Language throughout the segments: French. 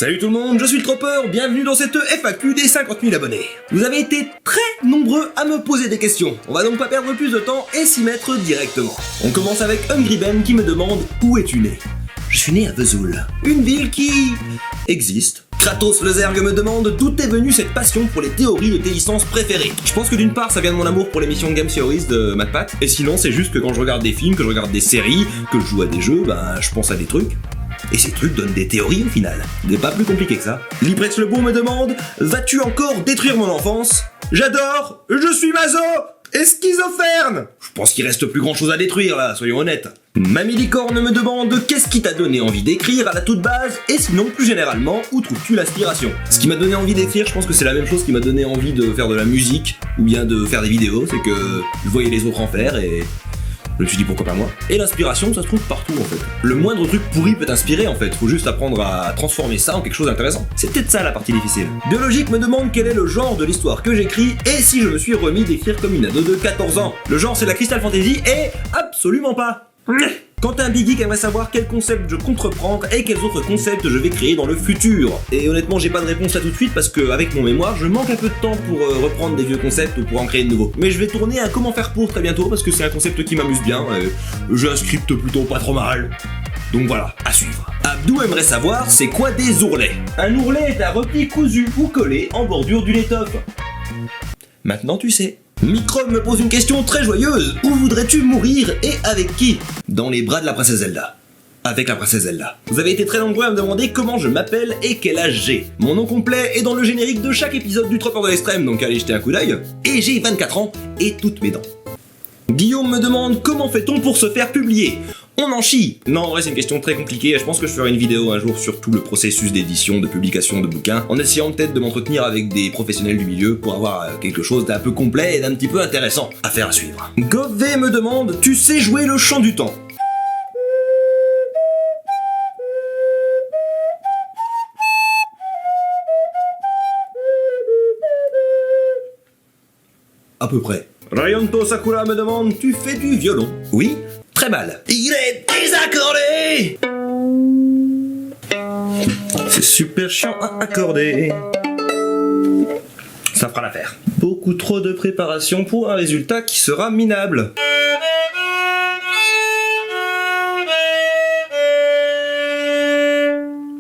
Salut tout le monde, je suis le Tropper, bienvenue dans cette FAQ des 50 000 abonnés. Vous avez été très nombreux à me poser des questions, on va donc pas perdre plus de temps et s'y mettre directement. On commence avec Hungry Ben qui me demande où es-tu né. Je suis né à Vesoul, une ville qui existe. Kratos le Zerg me demande d'où est venue cette passion pour les théories de tes licences préférées. Je pense que d'une part ça vient de mon amour pour l'émission Game Theories de MatPat, et sinon c'est juste que quand je regarde des films, que je regarde des séries, que je joue à des jeux, je pense à des trucs. Et ces trucs donnent des théories au final. C'est pas plus compliqué que ça. Liprex le Beau me demande « Vas-tu encore détruire mon enfance ?» J'adore, je suis maso et schizophrène. Je pense qu'il reste plus grand chose à détruire là, soyons honnêtes. Mamie Licorne me demande qu'est-ce qui t'a donné envie d'écrire à la toute base, et sinon plus généralement, où trouves-tu l'inspiration? Ce qui m'a donné envie d'écrire, je pense que c'est la même chose qui m'a donné envie de faire de la musique, ou bien de faire des vidéos, c'est que je voyais les autres en faire et... je me suis dit pourquoi pas moi. Et l'inspiration, ça se trouve partout en fait. Le moindre truc pourri peut t'inspirer en fait, faut juste apprendre à transformer ça en quelque chose d'intéressant. C'est peut-être ça la partie difficile. Biologique me demande quel est le genre de l'histoire que j'écris et si je me suis remis d'écrire comme une ado de 14 ans. Le genre c'est la Crystal Fantasy et absolument pas. Quentin Big Geek aimerait savoir quel concept je compte reprendre et quels autres concepts je vais créer dans le futur. Et honnêtement j'ai pas de réponse là tout de suite parce qu'avec mon mémoire je manque un peu de temps pour reprendre des vieux concepts ou pour en créer de nouveaux. Mais je vais tourner un comment faire pour très bientôt parce que c'est un concept qui m'amuse bien, j'ai un script plutôt pas trop mal. Donc voilà, à suivre. Abdou aimerait savoir c'est quoi des ourlets. Un ourlet est un repli cousu ou collé en bordure d'une étoffe. Maintenant tu sais. Microbe me pose une question très joyeuse. Où voudrais-tu mourir et avec qui? Dans les bras de la princesse Zelda. Avec la princesse Zelda. Vous avez été très nombreux à me demander comment je m'appelle et quel âge j'ai. Mon nom complet est dans le générique de chaque épisode du Tropper de l'extrême, donc allez jeter un coup d'œil. Et j'ai 24 ans et toutes mes dents. Guillaume me demande comment fait-on pour se faire publier. On en chie. Non, en vrai c'est une question très compliquée, je pense que je ferai une vidéo un jour sur tout le processus d'édition, de publication de bouquins, en essayant peut-être de m'entretenir avec des professionnels du milieu pour avoir quelque chose d'un peu complet et d'un petit peu intéressant. Affaire à suivre. Gové me demande, tu sais jouer le chant du temps? À peu près. Ryanto Sakura me demande, tu fais du violon? Oui, très mal. Il est désaccordé! C'est super chiant à accorder. Ça fera l'affaire. Beaucoup trop de préparation pour un résultat qui sera minable.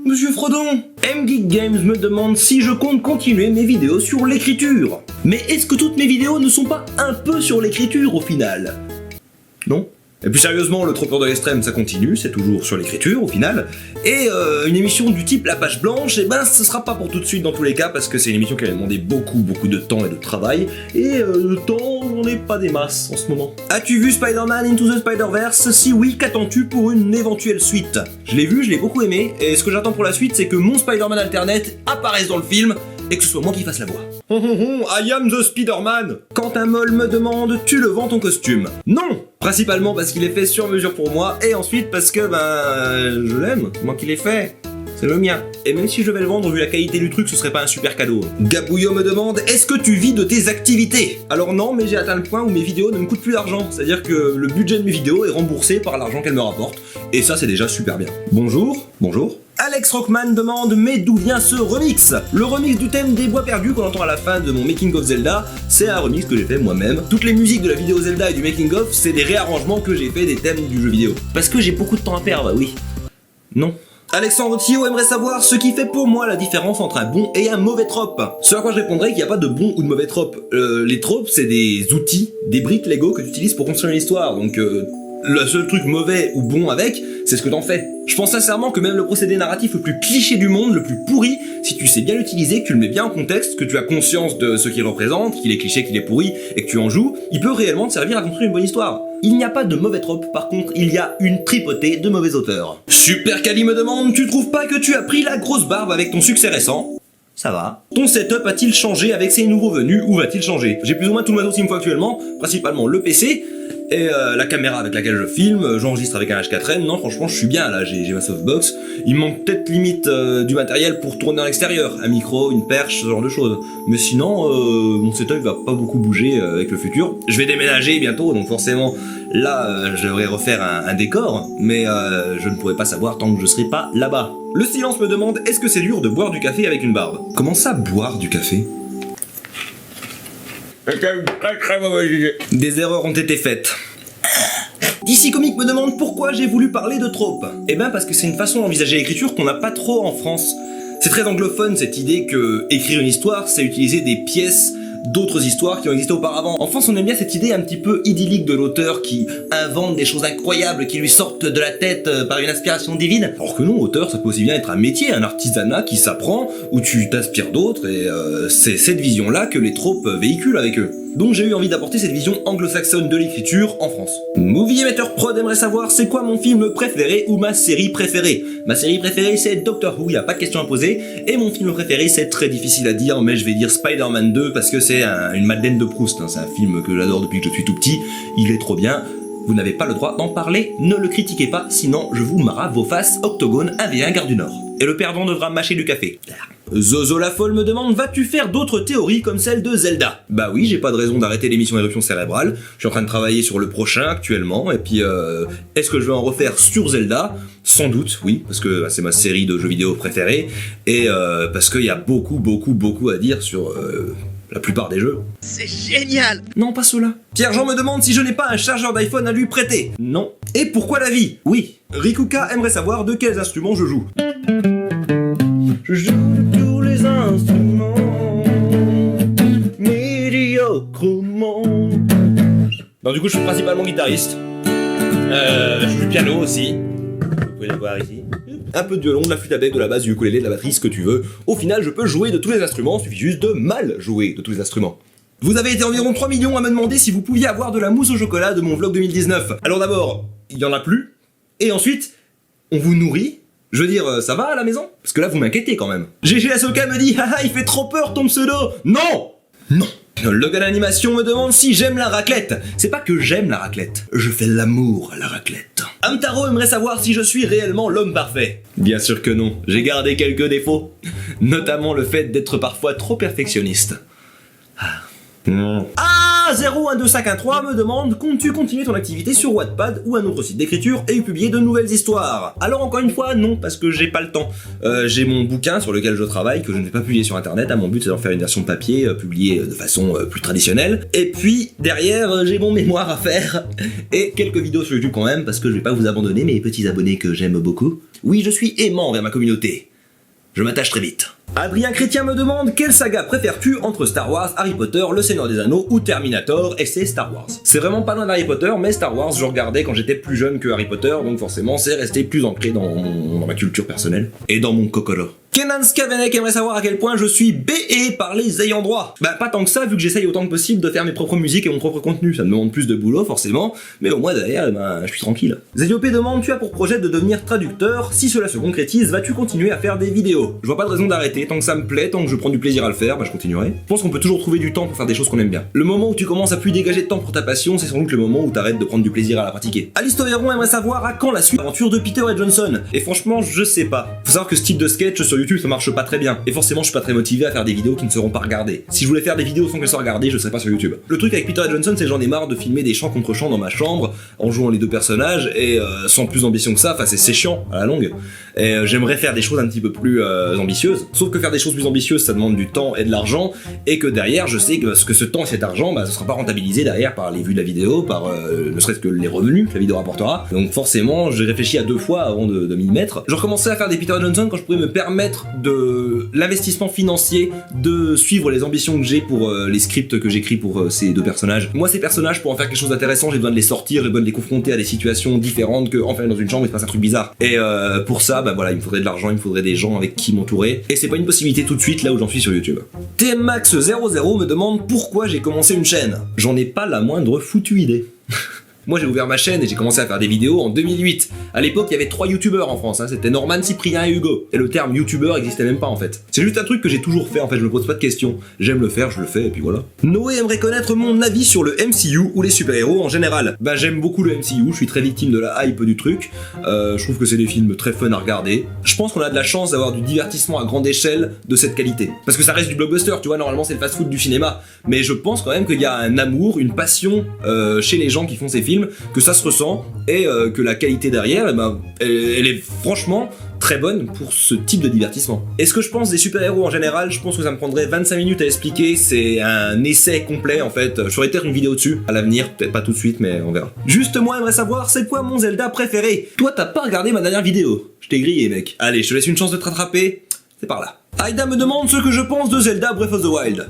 Monsieur Frodon, M-Geek Games me demande si je compte continuer mes vidéos sur l'écriture. Mais est-ce que toutes mes vidéos ne sont pas un peu sur l'écriture au final? Non. Et plus sérieusement, le Tropper de l'extrême ça continue, c'est toujours sur l'écriture au final. Et une émission du type La Page Blanche, ce sera pas pour tout de suite dans tous les cas parce que c'est une émission qui va demander beaucoup de temps et de travail. Et le temps, j'en ai pas des masses en ce moment. As-tu vu Spider-Man Into the Spider-Verse? Si oui, qu'attends-tu pour une éventuelle suite? Je l'ai vu, je l'ai beaucoup aimé, et ce que j'attends pour la suite c'est que mon Spider-Man alternate apparaisse dans le film et que ce soit moi qui fasse la voix. I am the Spider-Man. Quentin Moll me demande, tu le vends ton costume? Non. Principalement parce qu'il est fait sur mesure pour moi, et ensuite parce que je l'aime, moi qui l'ai fait. C'est le mien. Et même si je vais le vendre, vu la qualité du truc, ce serait pas un super cadeau. Gabouillot me demande, est-ce que tu vis de tes activités? Alors non, mais j'ai atteint le point où mes vidéos ne me coûtent plus d'argent. C'est-à-dire que le budget de mes vidéos est remboursé par l'argent qu'elles me rapportent. Et ça, c'est déjà super bien. Bonjour. Bonjour. Alex Rockman demande, mais d'où vient ce remix? Le remix du thème des bois perdus qu'on entend à la fin de mon Making of Zelda, c'est un remix que j'ai fait moi-même. Toutes les musiques de la vidéo Zelda et du Making of, c'est des réarrangements que j'ai fait des thèmes du jeu vidéo. Parce que j'ai beaucoup de temps à perdre, oui. Non. Alexandre Thio aimerait savoir ce qui fait pour moi la différence entre un bon et un mauvais trope. Ce à quoi je répondrais qu'il n'y a pas de bon ou de mauvais trope. Les tropes, c'est des outils, des briques Lego que tu utilises pour construire une histoire, donc le seul truc mauvais ou bon avec, c'est ce que t'en fais. Je pense sincèrement que même le procédé narratif le plus cliché du monde, le plus pourri, si tu sais bien l'utiliser, que tu le mets bien en contexte, que tu as conscience de ce qu'il représente, qu'il est cliché, qu'il est pourri, et que tu en joues, il peut réellement te servir à construire une bonne histoire. Il n'y a pas de mauvais trope, par contre, il y a une tripotée de mauvais auteurs. Super Kali me demande, tu trouves pas que tu as pris la grosse barbe avec ton succès récent? Ça va. Ton setup a-t-il changé avec ces nouveaux venus ou va-t-il changer? J'ai plus ou moins tout le matos qu'il me faut actuellement, principalement le PC, et la caméra avec laquelle je filme, j'enregistre avec un H4n, non franchement je suis bien là, j'ai ma softbox, il me manque peut-être limite du matériel pour tourner en extérieur, un micro, une perche, ce genre de choses, mais sinon mon setup va pas beaucoup bouger avec le futur. Je vais déménager bientôt, donc forcément là je devrais refaire un décor, mais je ne pourrai pas savoir tant que je serai pas là-bas. Le silence me demande, est-ce que c'est dur de boire du café avec une barbe? Comment ça, boire du café? Des erreurs ont été faites. DC Comics me demande pourquoi j'ai voulu parler de trope. Eh ben parce que c'est une façon d'envisager l'écriture qu'on n'a pas trop en France. C'est très anglophone cette idée que écrire une histoire, c'est utiliser des pièces d'autres histoires qui ont existé auparavant. En France, on aime bien cette idée un petit peu idyllique de l'auteur qui invente des choses incroyables qui lui sortent de la tête par une inspiration divine. Alors que non, auteur, ça peut aussi bien être un métier, un artisanat qui s'apprend, où tu t'inspires d'autres, et c'est cette vision-là que les tropes véhiculent avec eux. Donc j'ai eu envie d'apporter cette vision anglo-saxonne de l'écriture en France. Movie Émetteur Prod aimerait savoir c'est quoi mon film préféré ou ma série préférée. Ma série préférée c'est Doctor Who, y a pas de question à poser, et mon film préféré c'est très difficile à dire, mais je vais dire Spider-Man 2 parce que c'est une Madeleine de Proust, hein. C'est un film que j'adore depuis que je suis tout petit, il est trop bien. Vous n'avez pas le droit d'en parler, ne le critiquez pas, sinon je vous marave vos faces Octogone 1v1 Gare du Nord. Et le perdant devra mâcher du café. Zozo la folle me demande, vas-tu faire d'autres théories comme celle de Zelda? Bah oui, j'ai pas de raison d'arrêter l'émission Éruption Cérébrale, je suis en train de travailler sur le prochain actuellement, et puis est-ce que je vais en refaire sur Zelda? Sans doute, oui, parce que c'est ma série de jeux vidéo préférée, et parce qu'il y a beaucoup à dire sur la plupart des jeux. C'est génial! Non, pas ceux-là. Pierre-Jean me demande si je n'ai pas un chargeur d'iPhone à lui prêter. Non. Et pourquoi la vie? Oui. Rikuka aimerait savoir de quels instruments je joue. Je joue de tous les instruments, médiocrement. Donc du coup je suis principalement guitariste. Je joue du piano aussi. Vous pouvez le voir ici. Un peu de violon, de la flûte à bec, de la basse, du ukulélé, de la batterie, ce que tu veux. Au final je peux jouer de tous les instruments, il suffit juste de mal jouer de tous les instruments. Vous avez été environ 3 millions à me demander si vous pouviez avoir de la mousse au chocolat de mon vlog 2019. Alors d'abord, il y en a plus. Et ensuite, on vous nourrit. Je veux dire, ça va à la maison? Parce que là, vous m'inquiétez quand même. GG Asoka me dit, haha, il fait trop peur ton pseudo. Non! Non. Logan Animation me demande si j'aime la raclette. C'est pas que j'aime la raclette, je fais l'amour à la raclette. Amtaro aimerait savoir si je suis réellement l'homme parfait. Bien sûr que non, j'ai gardé quelques défauts. Notamment le fait d'être parfois trop perfectionniste. Ah, 012513 me demande, comptes-tu continuer ton activité sur Wattpad ou un autre site d'écriture et y publier de nouvelles histoires? Alors encore une fois, non, parce que j'ai pas le temps. J'ai mon bouquin sur lequel je travaille, que je ne vais pas publier sur internet, mon but c'est d'en faire une version papier, publiée de façon plus traditionnelle. Et puis, derrière, j'ai mon mémoire à faire, et quelques vidéos sur YouTube quand même, parce que je vais pas vous abandonner, mes petits abonnés que j'aime beaucoup. Oui, je suis aimant envers ma communauté. Je m'attache très vite. Adrien Chrétien me demande, quelle saga préfères-tu entre Star Wars, Harry Potter, Le Seigneur des Anneaux ou Terminator? Et c'est Star Wars. C'est vraiment pas loin d'Harry Potter, mais Star Wars je regardais quand j'étais plus jeune que Harry Potter, donc forcément c'est resté plus ancré dans ma culture personnelle et dans mon kokoro. Kenan Skavenek aimerait savoir à quel point je suis béé par les ayants droit. Bah pas tant que ça, vu que j'essaye autant que possible de faire mes propres musiques et mon propre contenu. Ça me demande plus de boulot forcément, mais au moins derrière, je suis tranquille. Zediopé demande, tu as pour projet de devenir traducteur? Si cela se concrétise, vas-tu continuer à faire des vidéos? Je vois pas de raison d'arrêter, tant que ça me plaît, tant que je prends du plaisir à le faire, je continuerai. Je pense qu'on peut toujours trouver du temps pour faire des choses qu'on aime bien. Le moment où tu commences à plus dégager de temps pour ta passion, c'est sans doute le moment où t'arrêtes de prendre du plaisir à la pratiquer. Alice Toveron aimerait savoir à quand la suite de l'aventure de Peter et Johnson. Et franchement, je sais pas. Faut savoir que ce type de sketch sur YouTube ça marche pas très bien. Et forcément, je suis pas très motivé à faire des vidéos qui ne seront pas regardées. Si je voulais faire des vidéos sans qu'elles soient regardées, je serais pas sur YouTube. Le truc avec Peter et Johnson, c'est que j'en ai marre de filmer des chants contre chants dans ma chambre en jouant les deux personnages et sans plus d'ambition que ça. Enfin, c'est chiant à la longue. Et j'aimerais faire des choses un petit peu plus ambitieuses. Sauf que faire des choses plus ambitieuses, ça demande du temps et de l'argent, et que derrière, je sais que ce temps et cet argent, ce sera pas rentabilisé derrière par les vues de la vidéo, par ne serait-ce que les revenus que la vidéo rapportera. Donc forcément, j'ai réfléchi à 2 fois avant de m'y mettre. Je recommençais à faire des Peter et Johnson quand je pouvais me permettre de l'investissement financier, de suivre les ambitions que j'ai pour les scripts que j'écris pour ces deux personnages. Moi, ces personnages, pour en faire quelque chose d'intéressant, j'ai besoin de les sortir, j'ai besoin de les confronter à des situations différentes que enfin dans une chambre il se passe un truc bizarre. Et pour ça, voilà, il me faudrait de l'argent, il me faudrait des gens avec qui m'entourer. Et c'est pas une possibilité tout de suite là où j'en suis sur YouTube. TMMax00 me demande pourquoi j'ai commencé une chaîne. J'en ai pas la moindre foutue idée. Moi j'ai ouvert ma chaîne et j'ai commencé à faire des vidéos en 2008. À l'époque il y avait 3 youtubeurs en France, hein. C'était Norman, Cyprien et Hugo. Et le terme youtubeur existait même pas en fait. C'est juste un truc que j'ai toujours fait en fait, je me pose pas de questions. J'aime le faire, je le fais et puis voilà. Noé aimerait connaître mon avis sur le MCU ou les super-héros en général. Bah j'aime beaucoup le MCU, je suis très victime de la hype du truc. Je trouve que c'est des films très fun à regarder. Je pense qu'on a de la chance d'avoir du divertissement à grande échelle de cette qualité. Parce que ça reste du blockbuster, tu vois, normalement c'est le fast-food du cinéma. Mais je pense quand même qu'il y a un amour, une passion chez les gens qui font ces films, que ça se ressent et que la qualité derrière, eh ben, elle est franchement très bonne pour ce type de divertissement. Et ce que je pense des super-héros en général, je pense que ça me prendrait 25 minutes à expliquer, c'est un essai complet en fait. Je ferai peut-être une vidéo dessus à l'avenir, peut-être pas tout de suite mais on verra. Juste moi j'aimerais savoir c'est quoi mon Zelda préféré. Toi t'as pas regardé ma dernière vidéo, je t'ai grillé mec. Allez, je te laisse une chance de te rattraper, c'est par là. Aïda me demande ce que je pense de Zelda Breath of the Wild.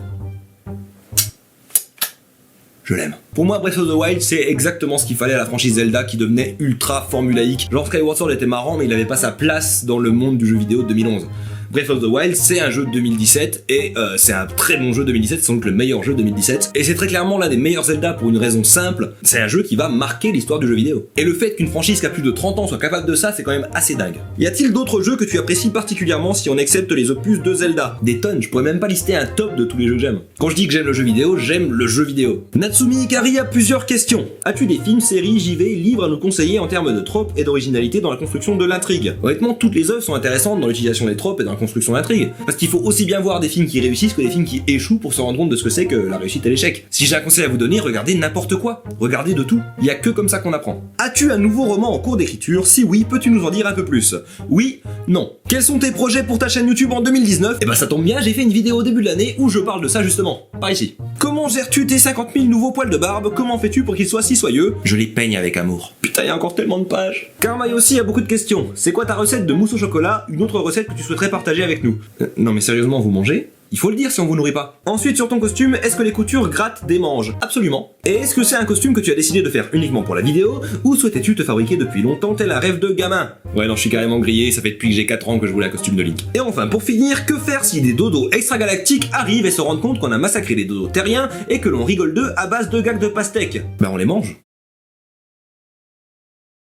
Je l'aime. Pour moi, Breath of the Wild, c'est exactement ce qu'il fallait à la franchise Zelda qui devenait ultra formulaïque. Genre Skyward Sword était marrant, mais il avait pas sa place dans le monde du jeu vidéo de 2011. Breath of the Wild, c'est un jeu de 2017 et c'est un très bon jeu de 2017, c'est sans doute le meilleur jeu de 2017. Et c'est très clairement l'un des meilleurs Zelda pour une raison simple, c'est un jeu qui va marquer l'histoire du jeu vidéo. Et le fait qu'une franchise qui a plus de 30 ans soit capable de ça, c'est quand même assez dingue. Y a-t-il d'autres jeux que tu apprécies particulièrement si on accepte les opus de Zelda? Des tonnes, je pourrais même pas lister un top de tous les jeux que j'aime. Quand je dis que j'aime le jeu vidéo, j'aime le jeu vidéo. Natsumi Ikari a plusieurs questions. As-tu des films, séries, JV, livres à nous conseiller en termes de tropes et d'originalité dans la construction de l'intrigue? Honnêtement, toutes les œuvres sont intéressantes dans l'utilisation des tropes et dans la construction de l'intrigue. Parce qu'il faut aussi bien voir des films qui réussissent que des films qui échouent pour se rendre compte de ce que c'est que la réussite et l'échec. Si j'ai un conseil à vous donner, regardez n'importe quoi. Regardez de tout. Il y a que comme ça qu'on apprend. As-tu un nouveau roman en cours d'écriture? Si oui, peux-tu nous en dire un peu plus? Oui, non. Quels sont tes projets pour ta chaîne YouTube en 2019? Eh ben ça tombe bien, j'ai fait une vidéo au début de l'année où je parle de ça justement. Par ici. Comment gères-tu tes 50 000 nouveaux poils de barbe? Comment fais-tu pour qu'ils soient si soyeux? Je les peigne avec amour. Putain, il y a encore tellement de pages. Karma aussi a beaucoup de questions. C'est quoi ta recette de mousse au chocolat? Une autre recette que tu souhaiterais partager avec nous? Non mais sérieusement, vous mangez? Il faut le dire si on vous nourrit pas. Ensuite, sur ton costume, est-ce que les coutures grattent des manches? Absolument. Et est-ce que c'est un costume que tu as décidé de faire uniquement pour la vidéo, ou souhaitais-tu te fabriquer depuis longtemps tel un rêve de gamin? Ouais, non, je suis carrément grillé, ça fait depuis que j'ai 4 ans que je voulais un costume de Link. Et enfin, pour finir, que faire si des dodos extragalactiques arrivent et se rendent compte qu'on a massacré les dodos terriens et que l'on rigole d'eux à base de gags de pastèque? Ben on les mange.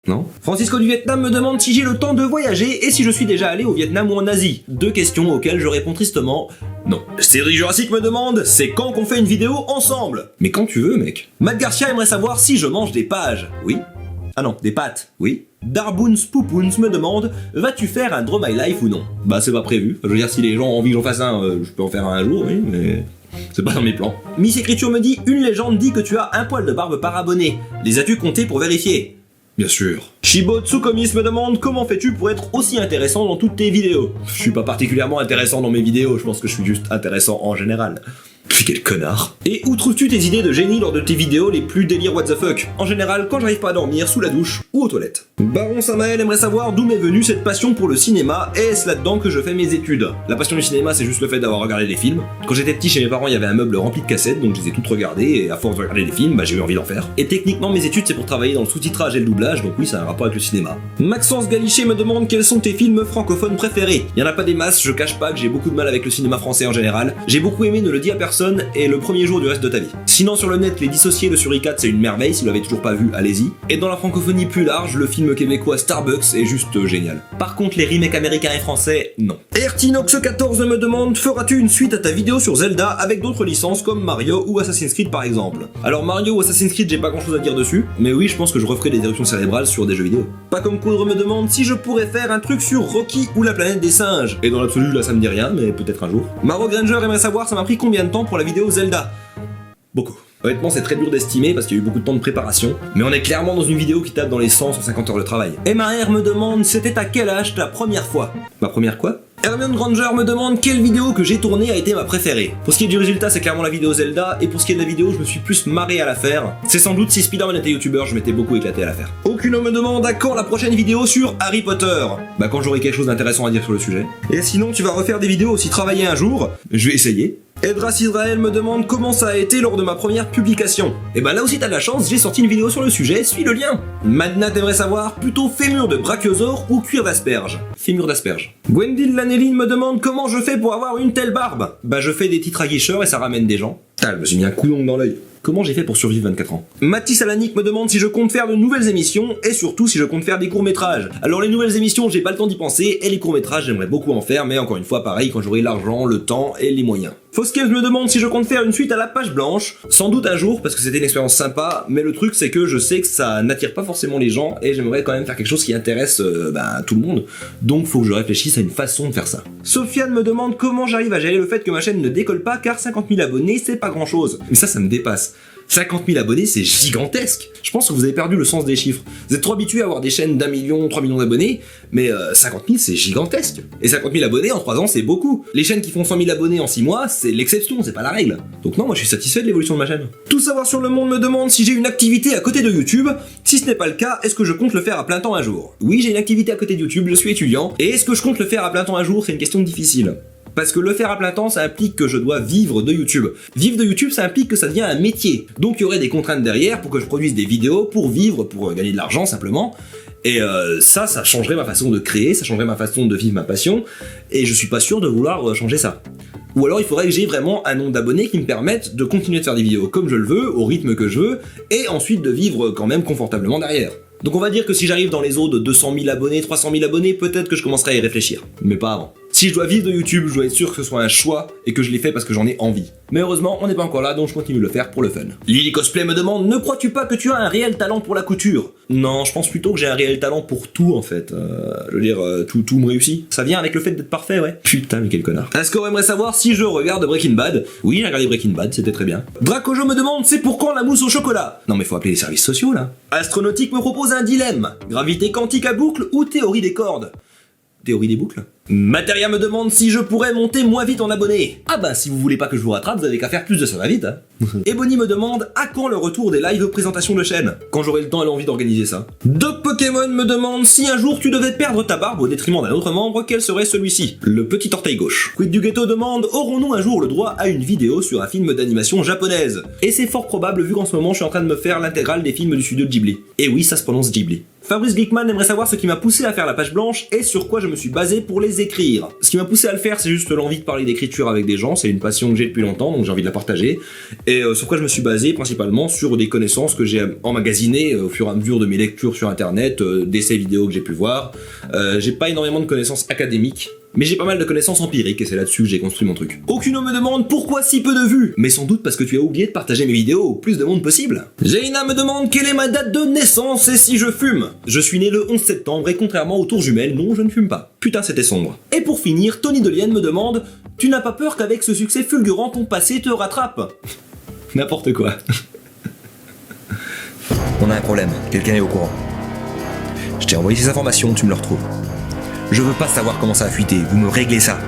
Non. Francisco du Vietnam me demande si j'ai le temps de voyager et si je suis déjà allé au Vietnam ou en Asie. 2 questions auxquelles je réponds tristement non. Cédric Jurassic me demande c'est quand qu'on fait une vidéo ensemble? Mais quand tu veux mec. Matt Garcia aimerait savoir si je mange des pages. Oui. Ah non, des pâtes. Oui. Darboons Poupoons me demande vas-tu faire un Draw My Life ou non? Bah c'est pas prévu. Je veux dire si les gens ont envie que j'en fasse un, je peux en faire un jour, oui, mais... c'est pas dans mes plans. Miss Écriture me dit une légende dit que tu as un poil de barbe par abonné. Les as-tu comptés pour vérifier? Bien sûr. Shibo Tsukomis me demande comment fais-tu pour être aussi intéressant dans toutes tes vidéos? Je suis pas particulièrement intéressant dans mes vidéos, je pense que je suis juste intéressant en général. Quel connard. Et où trouves-tu tes idées de génie lors de tes vidéos les plus délire what the fuck? En général, quand j'arrive pas à dormir, sous la douche ou aux toilettes. Baron Samael aimerait savoir d'où m'est venue cette passion pour le cinéma et est-ce là-dedans que je fais mes études? La passion du cinéma, c'est juste le fait d'avoir regardé des films. Quand j'étais petit chez mes parents, il y avait un meuble rempli de cassettes, donc je les ai toutes regardées et à force de regarder des films, bah j'ai eu envie d'en faire. Et techniquement, mes études, c'est pour travailler dans le sous-titrage et le doublage, donc oui, ça a un rapport avec le cinéma. Maxence Galichet me demande quels sont tes films francophones préférés. Il y en a pas des masses, je cache pas que j'ai beaucoup de mal avec le cinéma français en général. J'ai beaucoup aimé Ne le dis à personne et Le premier jour du reste de ta vie. Sinon sur le net, Les Dissociés de Suricat, c'est une merveille, si vous l'avez toujours pas vu, allez-y. Et dans la francophonie plus large, le film québécois Starbucks est juste génial. Par contre, les remakes américains et français, non. Ertinox14 me demande feras-tu une suite à ta vidéo sur Zelda avec d'autres licences comme Mario ou Assassin's Creed par exemple? Alors Mario ou Assassin's Creed, j'ai pas grand chose à dire dessus, mais oui, je pense que je referai des éruptions cérébrales sur des jeux vidéo. Pas comme Coudre me demande si je pourrais faire un truc sur Rocky ou la planète des singes. Et dans l'absolu, là ça me dit rien, mais peut-être un jour. Maro Granger aimerait savoir ça m'a pris combien de temps pour la vidéo Zelda? Beaucoup. Honnêtement, c'est très dur d'estimer parce qu'il y a eu beaucoup de temps de préparation, mais on est clairement dans une vidéo qui tape dans les 100-150 heures de travail. MAR me demande c'était à quel âge ta première fois? Ma première quoi? Hermione Granger me demande quelle vidéo que j'ai tournée a été ma préférée. Pour ce qui est du résultat, c'est clairement la vidéo Zelda, et pour ce qui est de la vidéo, je me suis plus marré à la faire. C'est sans doute si Spider-Man était youtubeur, je m'étais beaucoup éclaté à la faire. Aucune me demande à quand la prochaine vidéo sur Harry Potter? Bah quand j'aurai quelque chose d'intéressant à dire sur le sujet. Et sinon, tu vas refaire des vidéos aussi travailler un jour? Je vais essayer. Edras Israël me demande comment ça a été lors de ma première publication. Et bah là aussi t'as de la chance, j'ai sorti une vidéo sur le sujet, suis le lien. Madnat aimerait savoir plutôt fémur de brachiosaure ou cuir d'asperge? Fémur d'asperge. Gwendil Laneline me demande comment je fais pour avoir une telle barbe? Bah je fais des titres à guicheurs et ça ramène des gens. Ah, je me suis mis un coup d'ongle dans l'œil. Comment j'ai fait pour survivre 24 ans? Mathis Alanic me demande si je compte faire de nouvelles émissions et surtout si je compte faire des courts-métrages. Alors les nouvelles émissions, j'ai pas le temps d'y penser et les courts-métrages, j'aimerais beaucoup en faire, mais encore une fois, pareil, quand j'aurai l'argent, le temps et les moyens. Foskev me demande si je compte faire une suite à la page blanche. Sans doute un jour, parce que c'était une expérience sympa, mais le truc c'est que je sais que ça n'attire pas forcément les gens et j'aimerais quand même faire quelque chose qui intéresse tout le monde. Donc faut que je réfléchisse à une façon de faire ça. Sofiane me demande comment j'arrive à gérer le fait que ma chaîne ne décolle pas car 50 000 abonnés c'est pas grand chose. Mais ça me dépasse. 50 000 abonnés, c'est gigantesque. Je pense que vous avez perdu le sens des chiffres. Vous êtes trop habitués à avoir des chaînes d'1 million, 3 millions d'abonnés, mais 50 000, c'est gigantesque. Et 50 000 abonnés en 3 ans, c'est beaucoup. Les chaînes qui font 100 000 abonnés en 6 mois, c'est l'exception, c'est pas la règle. Donc non, moi je suis satisfait de l'évolution de ma chaîne. Tout savoir sur le monde me demande si j'ai une activité à côté de YouTube. Si ce n'est pas le cas, est-ce que je compte le faire à plein temps un jour? Oui, j'ai une activité à côté de YouTube, je suis étudiant. Et est-ce que je compte le faire à plein temps un jour? C'est une question difficile. Parce que le faire à plein temps, ça implique que je dois vivre de YouTube. Vivre de YouTube, ça implique que ça devient un métier. Donc il y aurait des contraintes derrière pour que je produise des vidéos, pour vivre, pour gagner de l'argent simplement. Et ça changerait ma façon de créer, ça changerait ma façon de vivre ma passion. Et je suis pas sûr de vouloir changer ça. Ou alors il faudrait que j'ai vraiment un nombre d'abonnés qui me permettent de continuer de faire des vidéos comme je le veux, au rythme que je veux, et ensuite de vivre quand même confortablement derrière. Donc on va dire que si j'arrive dans les eaux de 200 000 abonnés, 300 000 abonnés, peut-être que je commencerai à y réfléchir. Mais pas avant. Si je dois vivre de YouTube, je dois être sûr que ce soit un choix et que je l'ai fait parce que j'en ai envie. Mais heureusement, on n'est pas encore là, donc je continue de le faire pour le fun. Lily Cosplay me demande, ne crois-tu pas que tu as un réel talent pour la couture? Non, je pense plutôt que j'ai un réel talent pour tout en fait. Je veux dire, tout me réussit. Ça vient avec le fait d'être parfait, ouais. Putain, mais quel connard. Est-ce qu'on aimerait savoir si je regarde Breaking Bad? Oui, j'ai regardé Breaking Bad, c'était très bien. Dracojo me demande, c'est pour quand la mousse au chocolat? Non mais faut appeler les services sociaux là. Astronautique me propose un dilemme. Gravité quantique à boucle ou théorie des cordes? Théorie des boucles. Materia me demande si je pourrais monter moins vite en abonnés. Ah bah si vous voulez pas que je vous rattrape, vous avez qu'à faire plus de ça va vite hein. Ebony me demande à quand le retour des lives présentation de chaîne? Quand j'aurai le temps et l'envie d'organiser ça. Doc Pokémon me demande si un jour tu devais perdre ta barbe au détriment d'un autre membre, quel serait celui-ci? Le petit orteil gauche. Quid du Ghetto demande aurons-nous un jour le droit à une vidéo sur un film d'animation japonaise? Et c'est fort probable vu qu'en ce moment je suis en train de me faire l'intégrale des films du studio Ghibli. Et oui, ça se prononce Ghibli. Fabrice Geekman aimerait savoir ce qui m'a poussé à faire la page blanche et sur quoi je me suis basé pour les écrire. Ce qui m'a poussé à le faire, c'est juste l'envie de parler d'écriture avec des gens, c'est une passion que j'ai depuis longtemps, donc j'ai envie de la partager. Et sur quoi je me suis basé principalement sur des connaissances que j'ai emmagasinées au fur et à mesure de mes lectures sur internet, d'essais vidéo que j'ai pu voir. J'ai pas énormément de connaissances académiques, mais j'ai pas mal de connaissances empiriques et c'est là-dessus que j'ai construit mon truc. Aucuno me demande pourquoi si peu de vues, mais sans doute parce que tu as oublié de partager mes vidéos au plus de monde possible. Jaina me demande quelle est ma date de naissance et si je fume. Je suis né le 11 septembre et contrairement aux tours jumelles, non je ne fume pas. Putain c'était sombre. Et pour finir, Tony Delienne me demande tu n'as pas peur qu'avec ce succès fulgurant ton passé te rattrape? N'importe quoi. On a un problème, quelqu'un est au courant. Je t'ai envoyé ces informations, tu me le retrouves. Je veux pas savoir comment ça a fuité, vous me réglez ça.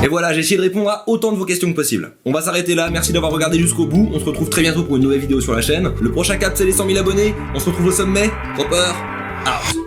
Et voilà, j'ai essayé de répondre à autant de vos questions que possible. On va s'arrêter là, merci d'avoir regardé jusqu'au bout, on se retrouve très bientôt pour une nouvelle vidéo sur la chaîne. Le prochain cap c'est les 100 000 abonnés, on se retrouve au sommet, Cropper, out.